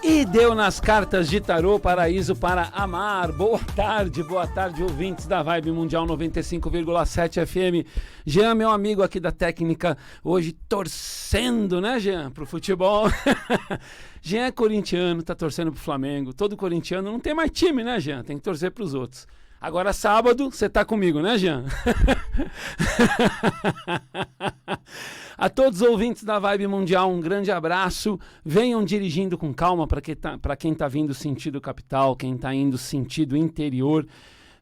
E deu nas cartas de tarô, paraíso para amar. Boa tarde, ouvintes da Vibe Mundial 95,7 FM. Jean, meu amigo aqui da técnica, hoje torcendo, né, Jean, pro futebol. Jean é corintiano, tá torcendo pro Flamengo. Todo corintiano não tem mais time, né, Jean? Tem que torcer pros outros. Agora, sábado, você tá comigo, né, Jean? A todos os ouvintes da Vibe Mundial, um grande abraço. Venham dirigindo com calma para quem tá vindo sentido capital, quem tá indo sentido interior.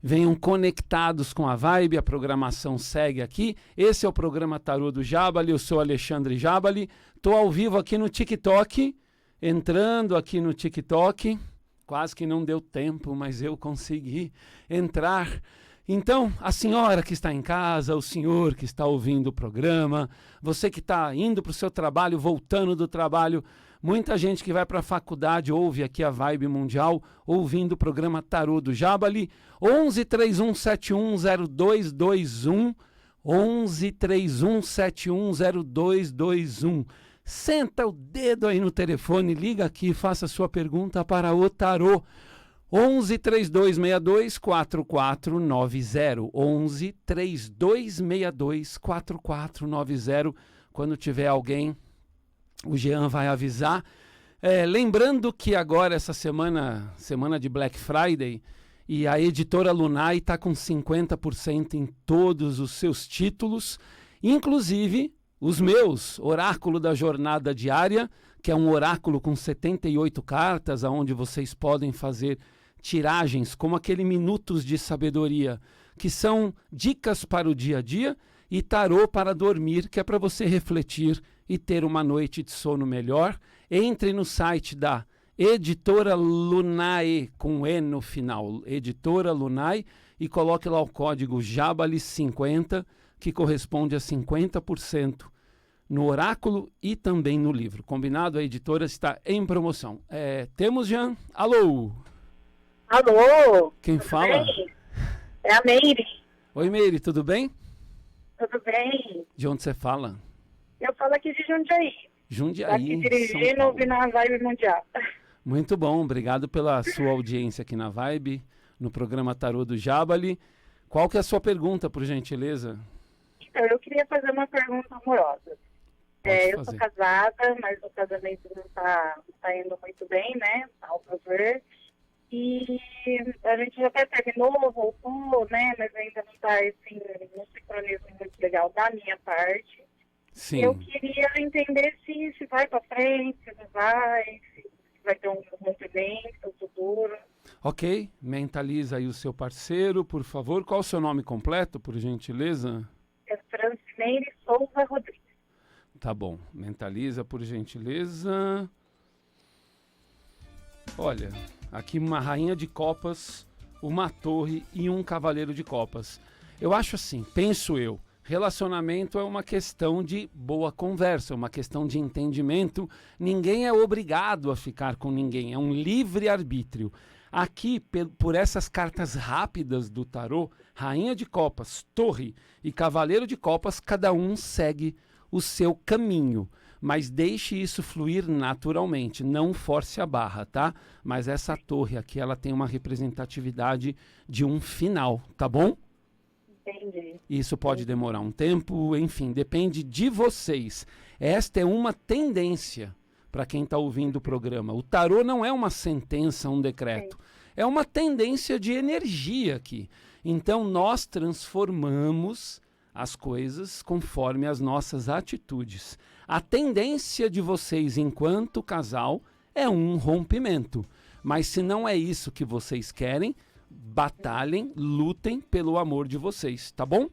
Venham conectados com a Vibe, a programação segue aqui. Esse é o programa Tarô do Jabali, eu sou Alexandre Jabali. Tô ao vivo aqui no TikTok, entrando aqui no TikTok. Quase que não deu tempo, mas eu consegui entrar. Então, a senhora que está em casa, o senhor que está ouvindo o programa, você que está indo para o seu trabalho, voltando do trabalho, muita gente que vai para a faculdade ouve aqui a Vibe Mundial, ouvindo o programa Tarô do Jabali. 11 31 71 0221, 11 31 71 0221. Senta o dedo aí no telefone, liga aqui, faça sua pergunta para o tarô. 11 3262 4490, 11 3262 4490. Quando tiver alguém, o Jean vai avisar. Lembrando que agora, essa semana de Black Friday, e a editora Lunai está com 50% em todos os seus títulos, inclusive os meus, Oráculo da Jornada Diária, que é um oráculo com 78 cartas, onde vocês podem fazer tiragens, como aquele Minutos de Sabedoria, que são dicas para o dia a dia, e tarô para dormir, que é para você refletir e ter uma noite de sono melhor. Entre no site da Editora Lunai, com E no final, Editora Lunai, e coloque lá o código JABALI50, que corresponde a 50% no oráculo e também no livro. Combinado? A editora está em promoção. Temos, Jean? Alô? Alô? Quem fala? Bem? É a Meire. Oi, Meire, tudo bem? Tudo bem? De onde você fala? Eu falo aqui de Jundiaí. Jundiaí, aqui dirigindo, ouvindo a Vibe Mundial. Muito bom, obrigado pela sua audiência aqui na Vibe, no programa Tarô do Jabali. Qual que é a sua pergunta, por gentileza? Então, eu queria fazer uma pergunta amorosa. Eu sou casada, mas o casamento não tá indo muito bem, né? Ao meu ver. E a gente já até terminou, voltou, né? Mas ainda não está assim, num sincronismo muito legal da minha parte. Sim. Eu queria entender se vai para frente, se não vai, se vai ter um rompimento futuro. Ok, mentaliza aí o seu parceiro, por favor. Qual o seu nome completo, por gentileza? É Francineire Souza Rodrigues. Tá bom, mentaliza, por gentileza. Olha, aqui uma rainha de copas, uma torre e um cavaleiro de copas. Eu acho assim, penso eu, relacionamento é uma questão de boa conversa, uma questão de entendimento. Ninguém é obrigado a ficar com ninguém, é um livre-arbítrio. Aqui, por essas cartas rápidas do tarô, rainha de copas, torre e cavaleiro de copas, cada um segue o seu caminho. Mas deixe isso fluir naturalmente, não force a barra, tá? Mas essa torre aqui, ela tem uma representatividade de um final, tá bom? Entendi. Isso pode demorar um tempo, enfim, depende de vocês. Esta é uma tendência para quem está ouvindo o programa. O tarô não é uma sentença, um decreto. É uma tendência de energia aqui. Então, nós transformamos as coisas conforme as nossas atitudes. A tendência de vocês, enquanto casal, é um rompimento. Mas se não é isso que vocês querem, batalhem, lutem pelo amor de vocês, tá bom?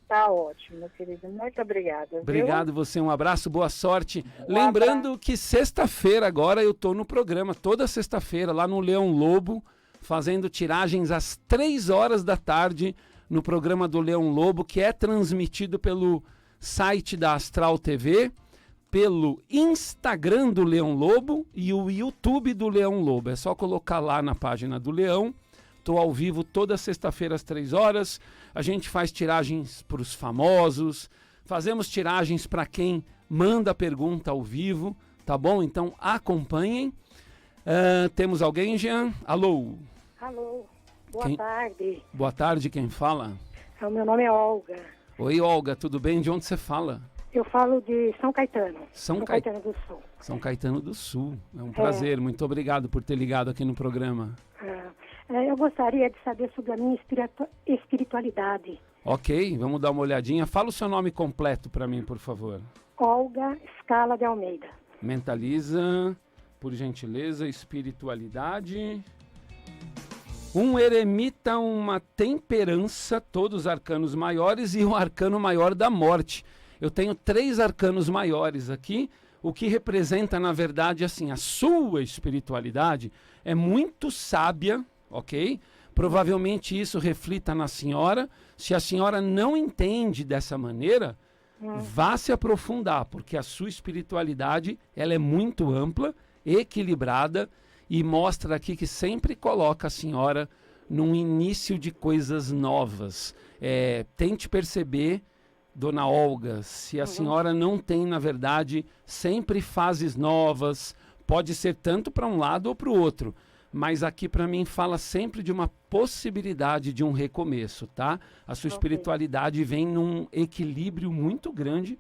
Tá ótimo, meu querido. Muito obrigada. Obrigado você, um abraço, boa sorte. Lembrando que sexta-feira agora eu tô no programa, toda sexta-feira, lá no Leão Lobo, fazendo tiragens às 3 horas da tarde, no programa do Leão Lobo, que é transmitido pelo site da Astral TV, pelo Instagram do Leão Lobo e o YouTube do Leão Lobo. É só colocar lá na página do Leão. Estou ao vivo toda sexta-feira às 3 horas. A gente faz tiragens para os famosos, fazemos tiragens para quem manda pergunta ao vivo, tá bom? Então acompanhem. Temos alguém, Jean? Alô? Alô, boa tarde. Boa tarde, quem fala? O meu nome é Olga. Oi, Olga, tudo bem? De onde você fala? Eu falo de São Caetano. São Caetano do Sul. São Caetano do Sul. É um prazer, muito obrigado por ter ligado aqui no programa. Eu gostaria de saber sobre a minha espiritualidade. Ok, vamos dar uma olhadinha. Fala o seu nome completo para mim, por favor. Olga Scala de Almeida. Mentaliza, por gentileza, espiritualidade. Um eremita, uma temperança, todos arcanos maiores e o arcano maior da morte. Eu tenho 3 arcanos maiores aqui, o que representa, na verdade, assim, a sua espiritualidade é muito sábia, ok? Provavelmente isso reflita na senhora. Se a senhora não entende dessa maneira, vá se aprofundar, porque a sua espiritualidade ela é muito ampla, equilibrada e mostra aqui que sempre coloca a senhora num início de coisas novas. Tente perceber, dona Olga, se a senhora não tem, na verdade, sempre fases novas, pode ser tanto para um lado ou para o outro, mas aqui para mim fala sempre de uma possibilidade de um recomeço, tá? A sua espiritualidade vem num equilíbrio muito grande.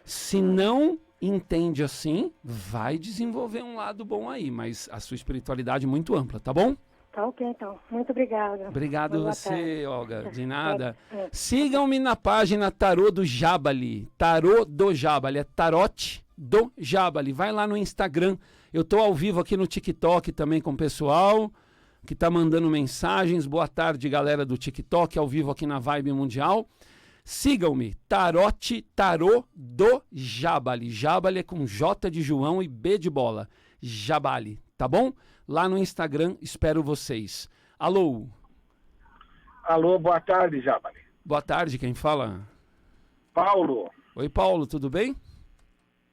Se não entende assim, vai desenvolver um lado bom aí, mas a sua espiritualidade é muito ampla, tá bom? Tá ok, então. Muito obrigada. Obrigado você, Olga. De nada. Sigam-me na página Tarô do Jabali. Tarô do Jabali. É Tarote do Jabali. Vai lá no Instagram. Eu tô ao vivo aqui no TikTok também com o pessoal que tá mandando mensagens. Boa tarde, galera do TikTok, ao vivo aqui na Vibe Mundial. Sigam-me, Tarote, Tarô do Jabali. Jabali é com J de João e B de bola. Jabali, tá bom? Lá no Instagram, espero vocês. Alô? Alô, boa tarde, Jabali. Boa tarde, quem fala? Paulo. Oi, Paulo, tudo bem?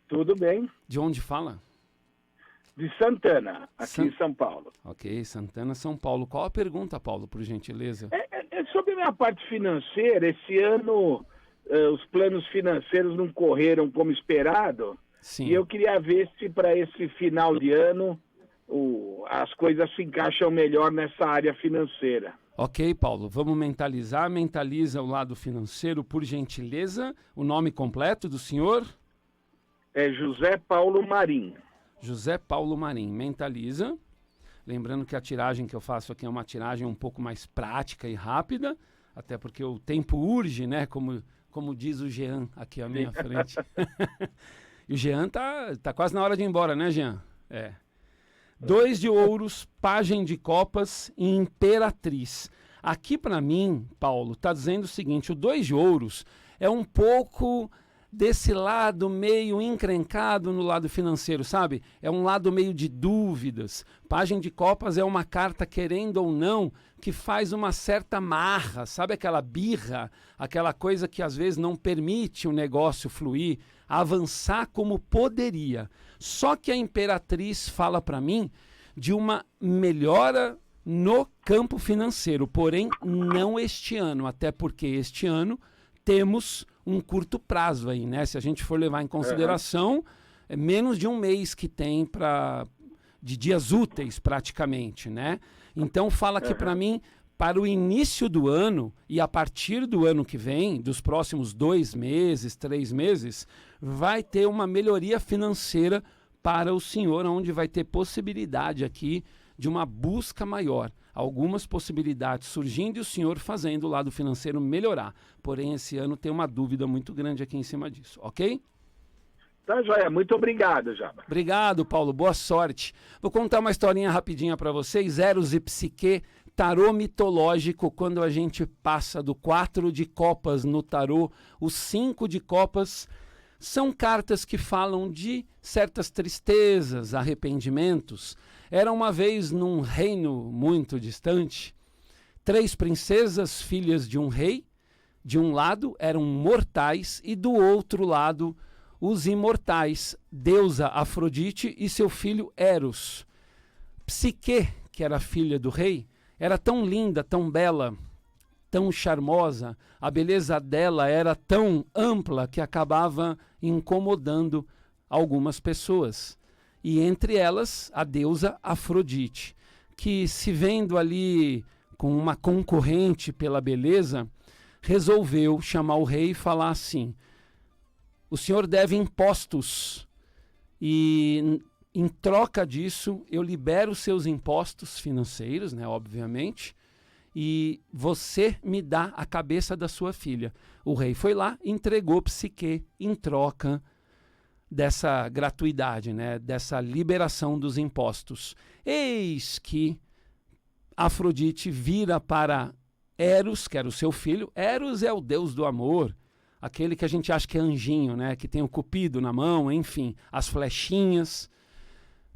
Tudo bem. De onde fala? De Santana, aqui em São Paulo. Ok, Santana, São Paulo. Qual a pergunta, Paulo, por gentileza? Sobre a minha parte financeira, esse ano os planos financeiros não correram como esperado. Sim. E eu queria ver se para esse final de ano as coisas se encaixam melhor nessa área financeira. Ok, Paulo, vamos mentalizar. Mentaliza o lado financeiro, por gentileza. O nome completo do senhor? É José Paulo Marim. José Paulo Marim. Mentaliza. Lembrando que a tiragem que eu faço aqui é uma tiragem um pouco mais prática e rápida, até porque o tempo urge, né? Como diz o Jean aqui à minha frente. E o Jean tá quase na hora de ir embora, né, Jean? 2 de ouros, pajem de copas e imperatriz. Aqui para mim, Paulo, tá dizendo o seguinte, o 2 de ouros é um pouco desse lado meio encrencado no lado financeiro, sabe? É um lado meio de dúvidas. Pajem de copas é uma carta, querendo ou não, que faz uma certa marra, sabe aquela birra, aquela coisa que às vezes não permite o negócio fluir, avançar como poderia. Só que a imperatriz fala para mim de uma melhora no campo financeiro, porém não este ano, até porque este ano temos um curto prazo aí, né? Se a gente for levar em consideração, é menos de um mês que tem de dias úteis praticamente, né? Então fala aqui para mim, para o início do ano e a partir do ano que vem, dos próximos 2 meses, 3 meses, vai ter uma melhoria financeira para o senhor, onde vai ter possibilidade aqui de uma busca maior. Algumas possibilidades surgindo e o senhor fazendo o lado financeiro melhorar. Porém, esse ano tem uma dúvida muito grande aqui em cima disso, ok? Tá, joia. Muito obrigado, Jaba. Obrigado, Paulo. Boa sorte. Vou contar uma historinha rapidinha para vocês. Eros e Psique, tarô mitológico, quando a gente passa do 4 de copas no tarô, o 5 de copas são cartas que falam de certas tristezas, arrependimentos. Era uma vez num reino muito distante, 3 princesas, filhas de um rei. De um lado eram mortais e do outro lado os imortais, deusa Afrodite e seu filho Eros. Psique, que era filha do rei, era tão linda, tão bela, tão charmosa, a beleza dela era tão ampla que acabava incomodando algumas pessoas. e entre elas a deusa Afrodite, que se vendo ali com uma concorrente pela beleza, resolveu chamar o rei e falar assim: o senhor deve impostos e em troca disso eu libero seus impostos financeiros, né, obviamente, e você me dá a cabeça da sua filha. O rei foi lá e entregou Psique em troca dessa gratuidade, né, dessa liberação dos impostos. Eis que Afrodite vira para Eros, que era o seu filho. Eros é o deus do amor, aquele que a gente acha que é anjinho, né, que tem o cupido na mão, enfim, as flechinhas.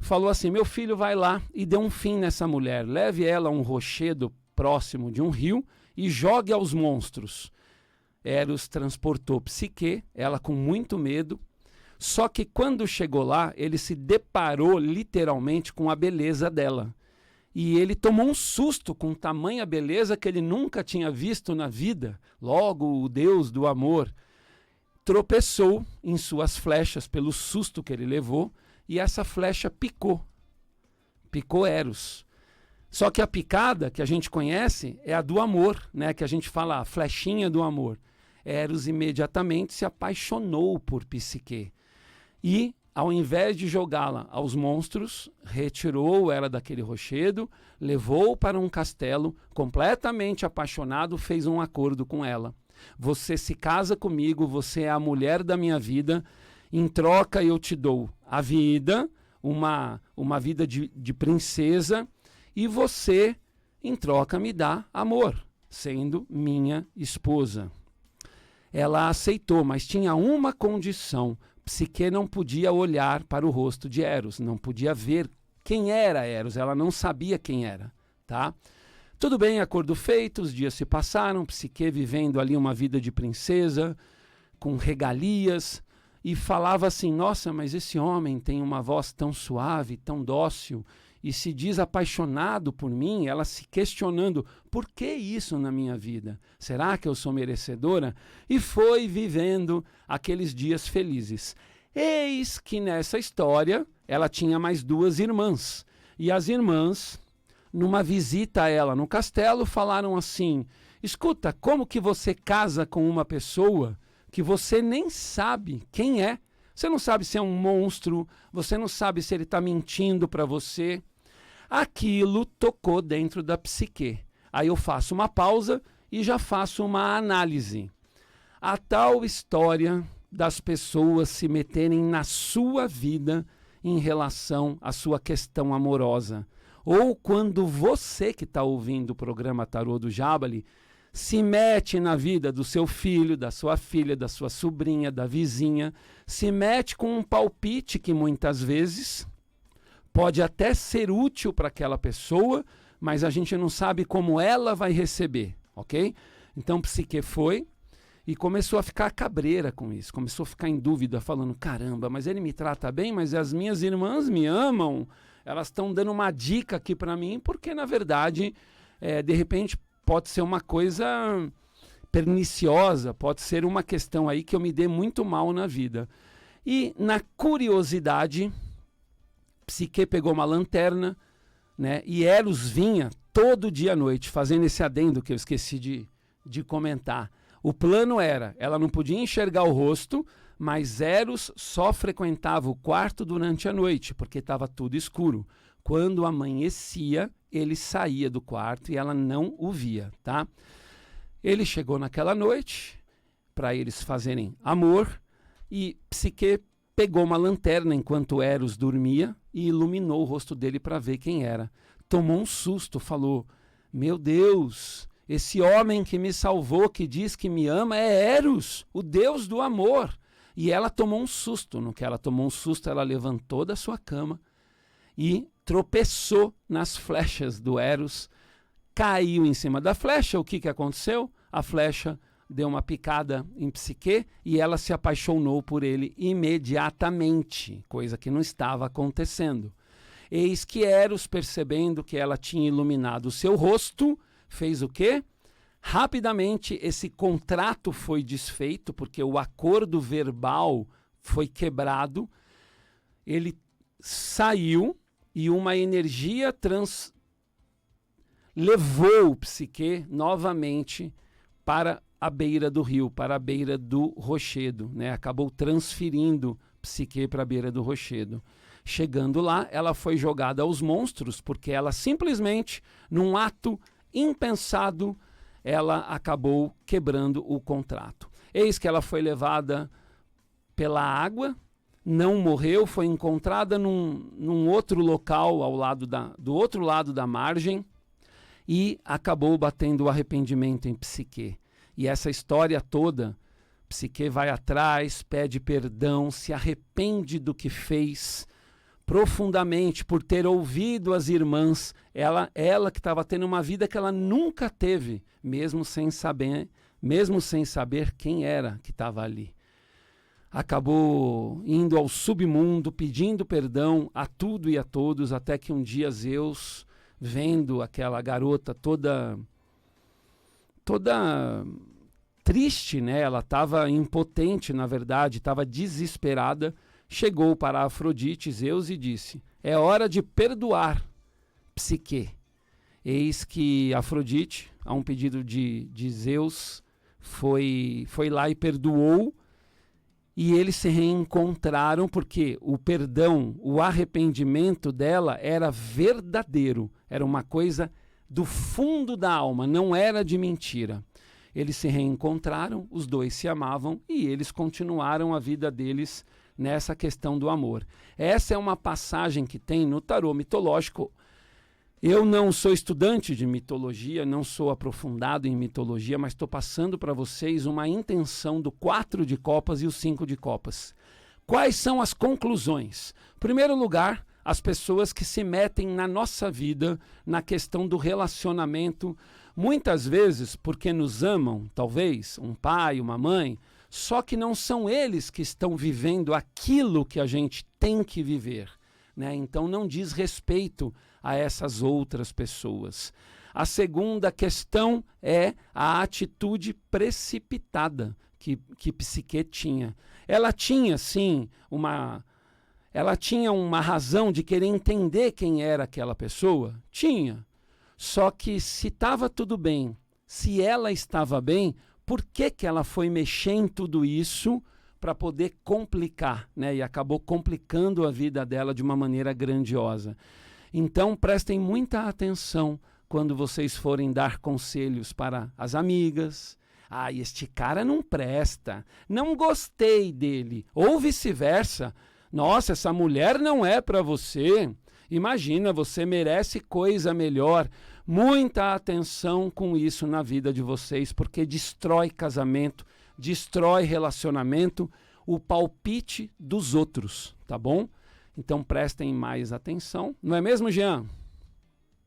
Falou assim: meu filho, vai lá e dê um fim nessa mulher, leve ela a um rochedo próximo de um rio e jogue aos monstros. Eros transportou Psique, ela com muito medo, só que quando chegou lá, ele se deparou literalmente com a beleza dela. E ele tomou um susto com tamanha beleza que ele nunca tinha visto na vida. Logo, o deus do amor tropeçou em suas flechas pelo susto que ele levou, e essa flecha picou Eros. Só que a picada que a gente conhece é a do amor, né? Que a gente fala a flechinha do amor. Eros imediatamente se apaixonou por Psique e, ao invés de jogá-la aos monstros, retirou ela daquele rochedo, levou para um castelo, completamente apaixonado, fez um acordo com ela. Você se casa comigo, você é a mulher da minha vida, em troca eu te dou a vida, uma vida de princesa, e você, em troca, me dá amor, sendo minha esposa. Ela aceitou, mas tinha uma condição: Psique não podia olhar para o rosto de Eros, não podia ver quem era Eros, ela não sabia quem era, tá? Tudo bem, acordo feito, os dias se passaram, Psique vivendo ali uma vida de princesa, com regalias, e falava assim: nossa, mas esse homem tem uma voz tão suave, tão dócil, e se diz apaixonado por mim. Ela se questionando: por que isso na minha vida? Será que eu sou merecedora? E foi vivendo aqueles dias felizes. Eis que nessa história ela tinha mais duas irmãs. E as irmãs, numa visita a ela no castelo, falaram assim: escuta, como que você casa com uma pessoa que você nem sabe quem é? Você não sabe se é um monstro, você não sabe se ele está mentindo para você. Aquilo tocou dentro da Psique. Aí eu faço uma pausa e já faço uma análise. A tal história das pessoas se meterem na sua vida em relação à sua questão amorosa. Ou quando você que está ouvindo o programa Tarô do Jabali se mete na vida do seu filho, da sua filha, da sua sobrinha, da vizinha, se mete com um palpite que muitas vezes pode até ser útil para aquela pessoa, mas a gente não sabe como ela vai receber, ok? Então Psique foi e começou a ficar cabreira com isso, começou a ficar em dúvida, falando: caramba, mas ele me trata bem, mas as minhas irmãs me amam, elas estão dando uma dica aqui para mim, porque na verdade, de repente, pode ser uma coisa perniciosa, pode ser uma questão aí que eu me dê muito mal na vida. E na curiosidade, Psique pegou uma lanterna, né, e Eros vinha todo dia à noite, fazendo esse adendo que eu esqueci de comentar. O plano era, ela não podia enxergar o rosto, mas Eros só frequentava o quarto durante a noite, porque estava tudo escuro. Quando amanhecia, ele saía do quarto e ela não o via, tá? Ele chegou naquela noite para eles fazerem amor e Psique pegou uma lanterna enquanto Eros dormia e iluminou o rosto dele para ver quem era. Tomou um susto, falou: meu Deus, esse homem que me salvou, que diz que me ama, é Eros, o deus do amor. E ela tomou um susto. No que ela tomou um susto, ela levantou da sua cama e tropeçou nas flechas do Eros, caiu em cima da flecha. O que aconteceu? A flecha deu uma picada em Psique e ela se apaixonou por ele imediatamente, coisa que não estava acontecendo. Eis que Eros, percebendo que ela tinha iluminado o seu rosto, fez o quê? Rapidamente esse contrato foi desfeito, porque o acordo verbal foi quebrado. Ele saiu e uma energia levou o Psique novamente para a beira do rio, para a beira do rochedo, né? Acabou transferindo Psique para a beira do rochedo. Chegando lá, ela foi jogada aos monstros, porque ela simplesmente, num ato impensado, ela acabou quebrando o contrato. Eis que ela foi levada pela água, não morreu, foi encontrada num outro local do outro lado da margem e acabou batendo o arrependimento em Psique. E essa história toda, Psique vai atrás, pede perdão, se arrepende do que fez profundamente por ter ouvido as irmãs, ela que estava tendo uma vida que ela nunca teve, mesmo sem saber quem era que estava ali. Acabou indo ao submundo, pedindo perdão a tudo e a todos, até que um dia Zeus, vendo aquela garota toda triste, né? Ela estava impotente, na verdade, estava desesperada, chegou para Afrodite, Zeus, e disse: é hora de perdoar Psique. Eis que Afrodite, a um pedido de Zeus, foi lá e perdoou, e eles se reencontraram porque o perdão, o arrependimento dela era verdadeiro, era uma coisa do fundo da alma, não era de mentira. Eles se reencontraram, os dois se amavam e eles continuaram a vida deles nessa questão do amor. Essa é uma passagem que tem no tarô mitológico. Eu não sou estudante de mitologia, não sou aprofundado em mitologia, mas estou passando para vocês uma intenção do 4 de copas e o 5 de copas. Quais são as conclusões? Em primeiro lugar, as pessoas que se metem na nossa vida, na questão do relacionamento, muitas vezes porque nos amam, talvez, um pai, uma mãe, só que não são eles que estão vivendo aquilo que a gente tem que viver, né? Então não diz respeito a essas outras pessoas. A segunda questão é a atitude precipitada que Psique tinha. Ela tinha, sim, uma razão de querer entender quem era aquela pessoa? Tinha. Só que se estava tudo bem, se ela estava bem, por que ela foi mexer em tudo isso para poder complicar, né? E acabou complicando a vida dela de uma maneira grandiosa. Então, prestem muita atenção quando vocês forem dar conselhos para as amigas. Ah, este cara não presta, não gostei dele. Ou vice-versa. Nossa, essa mulher não é para você. Imagina, você merece coisa melhor. Muita atenção com isso na vida de vocês, porque destrói casamento, destrói relacionamento, o palpite dos outros, tá bom? Então prestem mais atenção. Não é mesmo, Jean?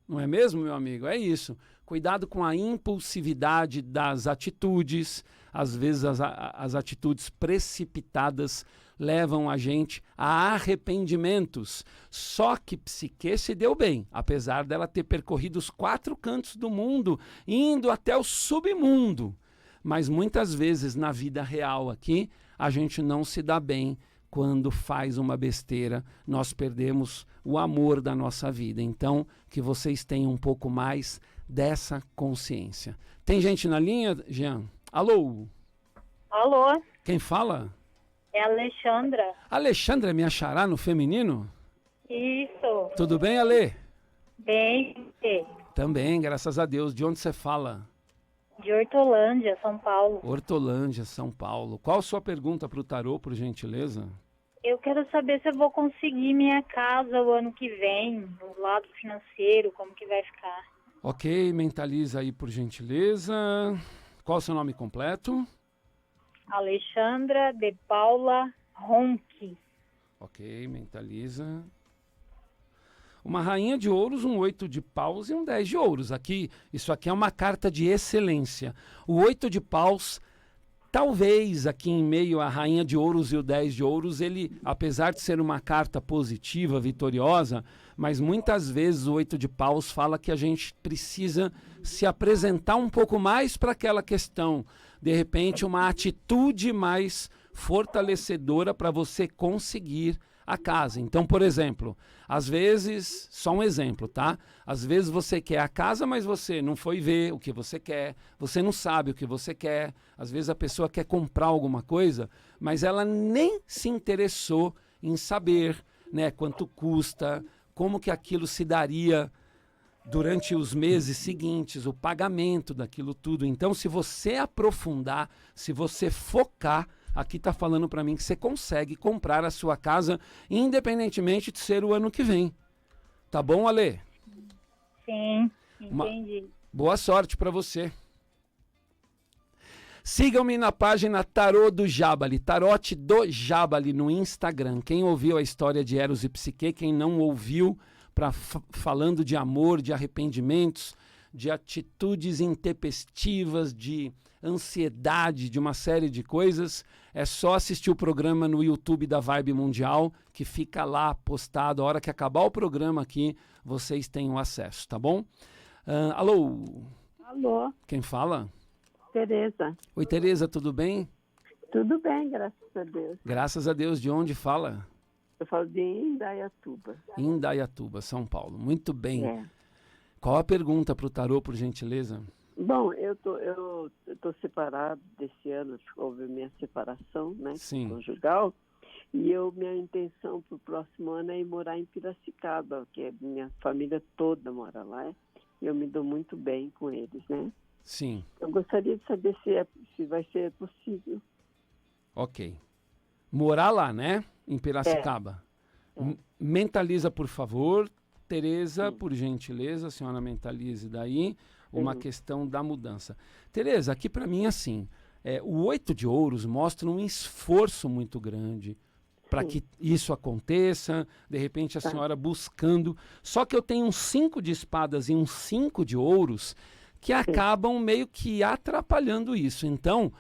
Não é mesmo, meu amigo? É isso. Cuidado com a impulsividade das atitudes. Às vezes as atitudes precipitadas levam a gente a arrependimentos. Só que Psique se deu bem, apesar dela ter percorrido os 4 cantos do mundo, indo até o submundo. Mas muitas vezes na vida real aqui, a gente não se dá bem quando faz uma besteira, nós perdemos o amor da nossa vida. Então, que vocês tenham um pouco mais dessa consciência. Tem gente na linha, Jean? Alô? Alô? Quem fala? É a Alexandra. Alexandra, minha xará no feminino? Isso. Tudo bem, Ale? Bem. Também, graças a Deus. De onde você fala? De Hortolândia, São Paulo. Hortolândia, São Paulo. Qual a sua pergunta para o tarô, por gentileza? Eu quero saber se eu vou conseguir minha casa o ano que vem, o lado financeiro, como que vai ficar. Ok, mentaliza aí, por gentileza. Qual o seu nome completo? Alexandra de Paula Ronchi. Ok, mentaliza. Uma rainha de ouros, um 8 de paus e um 10 de ouros. Isso aqui é uma carta de excelência. O 8 de paus, talvez aqui em meio à rainha de ouros e o 10 de ouros, ele, apesar de ser uma carta positiva, vitoriosa, mas muitas vezes o 8 de paus fala que a gente precisa se apresentar um pouco mais para aquela questão. De repente, uma atitude mais fortalecedora para você conseguir a casa. Então, por exemplo, às vezes, só um exemplo, tá? Às vezes você quer a casa, mas você não foi ver o que você quer, você não sabe o que você quer. Às vezes a pessoa quer comprar alguma coisa, mas ela nem se interessou em saber, né, quanto custa, como que aquilo se daria durante os meses seguintes, o pagamento daquilo tudo. Então, se você aprofundar, se você focar, aqui está falando para mim que você consegue comprar a sua casa, independentemente de ser o ano que vem. Tá bom, Ale? Sim, entendi. Boa sorte para você. Sigam-me na página Tarô do Jabali, Tarote do Jabali no Instagram. Quem ouviu a história de Eros e Psique, quem não ouviu, falando de amor, de arrependimentos, de atitudes intempestivas, de ansiedade, de uma série de coisas, é só assistir o programa no YouTube da Vibe Mundial, que fica lá postado. A hora que acabar o programa aqui, vocês têm o acesso, tá bom? Alô? Alô, Quem fala? Tereza. Oi, Tereza, tudo bem? Tudo bem, graças a Deus. Graças a Deus. De onde fala? Eu falo de Indaiatuba. Indaiatuba, São Paulo. Muito bem. É. Qual a pergunta para o tarô, por gentileza? Bom, eu tô separado desse ano, houve minha separação, né, Sim. conjugal, e minha intenção para o próximo ano é ir morar em Piracicaba, que minha família toda mora lá, e eu me dou muito bem com eles, né? Sim. Eu gostaria de saber se vai ser possível. Ok. Morar lá, né? Em Piracicaba. É. Mentaliza, por favor. Tereza, por gentileza, a senhora mentalize daí uma questão da mudança. Tereza, aqui para mim, assim, o 8 de ouros mostra um esforço muito grande para que isso aconteça, de repente a senhora buscando. Só que eu tenho um 5 de espadas e um 5 de ouros que acabam meio que atrapalhando isso. Então,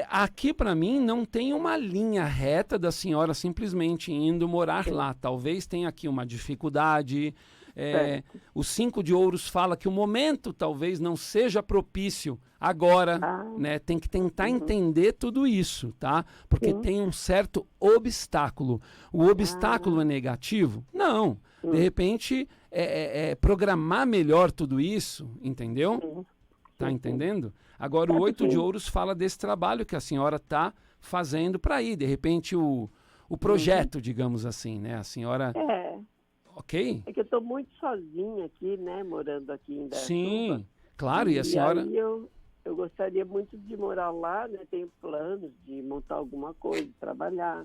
aqui para mim não tem uma linha reta da senhora simplesmente indo morar lá. Talvez tenha aqui uma dificuldade. O 5 de ouros fala que o momento talvez não seja propício agora, né? Tem que tentar entender tudo isso, tá? Porque tem um certo obstáculo. O obstáculo é negativo? Não. De repente, programar melhor tudo isso, entendeu? Tá entendendo? Agora, o 8 de ouros fala desse trabalho que a senhora está fazendo para ir. De repente, o projeto, digamos assim, né? A senhora... Ok? É que eu estou muito sozinha aqui, né? Morando aqui em Indaiatuba. Sim, claro. E a senhora... Aí eu gostaria muito de morar lá, né? Tenho planos de montar alguma coisa, trabalhar.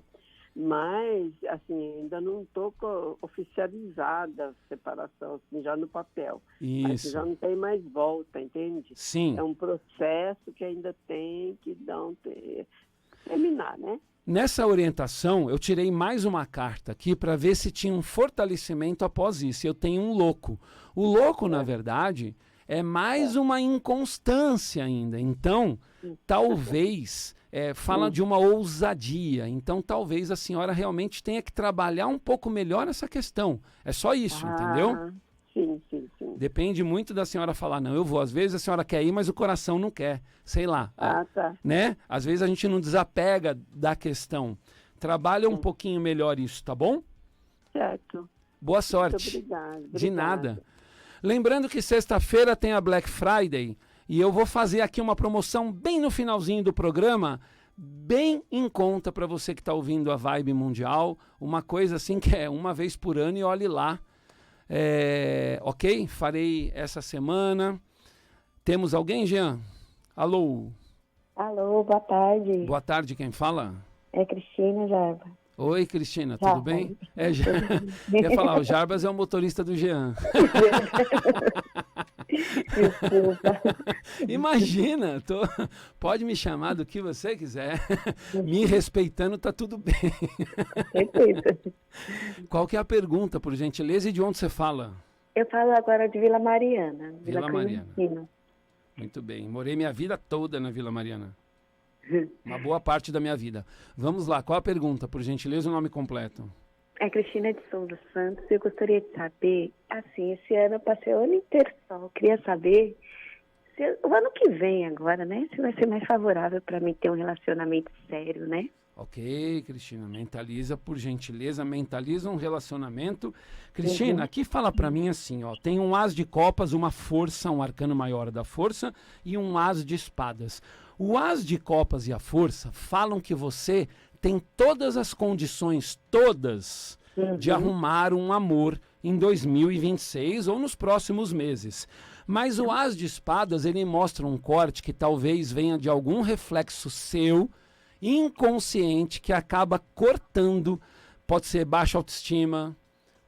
Mas, assim, ainda não estou oficializada a separação, assim, já no papel. Mas Isso. já não tem mais volta, entende? Sim. É um processo que ainda tem que terminar, né? Nessa orientação, eu tirei mais uma carta aqui para ver se tinha um fortalecimento após isso. Eu tenho um louco. O louco, na verdade, é mais uma inconstância ainda. Então, talvez, fala de uma ousadia. Então, talvez a senhora realmente tenha que trabalhar um pouco melhor essa questão. É só isso, entendeu? Sim. Depende muito da senhora falar, não, eu vou. Às vezes a senhora quer ir, mas o coração não quer. Sei lá. Tá. Né? Às vezes a gente não desapega da questão. Trabalha um pouquinho melhor isso, tá bom? Certo. Boa sorte. Muito obrigada. De nada. Lembrando que sexta-feira tem a Black Friday e eu vou fazer aqui uma promoção bem no finalzinho do programa, bem em conta para você que está ouvindo a Vibe Mundial. Uma coisa assim que é uma vez por ano e olhe lá. Ok? Farei essa semana. Temos alguém, Jean? Alô? Alô, boa tarde. Boa tarde, quem fala? É Cristina Jarba. Oi, Cristina, tudo bem? Quer falar, o Jarbas é o motorista do Jean. Desculpa. Imagina, pode me chamar do que você quiser. Me respeitando, tá tudo bem. Perfeito. Qual que é a pergunta, por gentileza, e de onde você fala? Eu falo agora de Vila Mariana. Vila Mariana. Clementina. Muito bem. Morei minha vida toda na Vila Mariana. Uma boa parte da minha vida. Vamos lá, qual a pergunta, por gentileza, o nome completo? É Cristina de Souza Santos. Eu gostaria de saber, assim, esse ano eu passei o ano inteiro só. Eu queria saber se o ano que vem agora, né? Se vai ser mais favorável para mim ter um relacionamento sério, né? Ok, Cristina, mentaliza, por gentileza, mentaliza um relacionamento. Cristina, aqui fala pra mim assim, ó, tem um as de copas, uma força, um arcano maior da força e um as de espadas. O as de copas e a força falam que você tem todas as condições, todas, de arrumar um amor em 2026 ou nos próximos meses. Mas o as de espadas, ele mostra um corte que talvez venha de algum reflexo seu, inconsciente, que acaba cortando, pode ser baixa autoestima,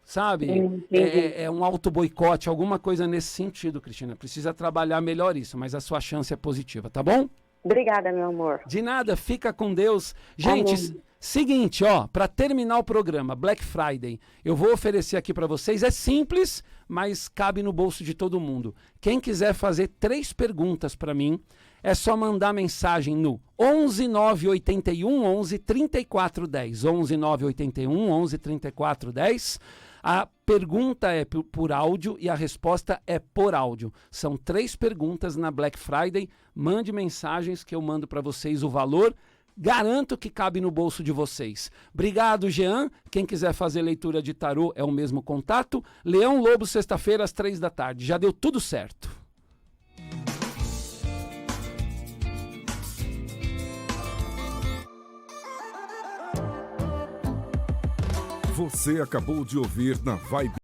sabe? É um auto-boicote, alguma coisa nesse sentido, Cristina. Precisa trabalhar melhor isso, mas a sua chance é positiva, tá bom? Obrigada, meu amor. De nada, fica com Deus. Gente, seguinte, ó, para terminar o programa, Black Friday, eu vou oferecer aqui para vocês, é simples, mas cabe no bolso de todo mundo. Quem quiser fazer 3 perguntas para mim, é só mandar mensagem no 11 981 11 34 10. 11 981 11 34 10. A pergunta é por áudio e a resposta é por áudio. São 3 perguntas na Black Friday. Mande mensagens que eu mando para vocês o valor. Garanto que cabe no bolso de vocês. Obrigado, Jean. Quem quiser fazer leitura de tarô é o mesmo contato. Leão Lobo, sexta-feira, às 3 da tarde. Já deu tudo certo. Você acabou de ouvir na Vibe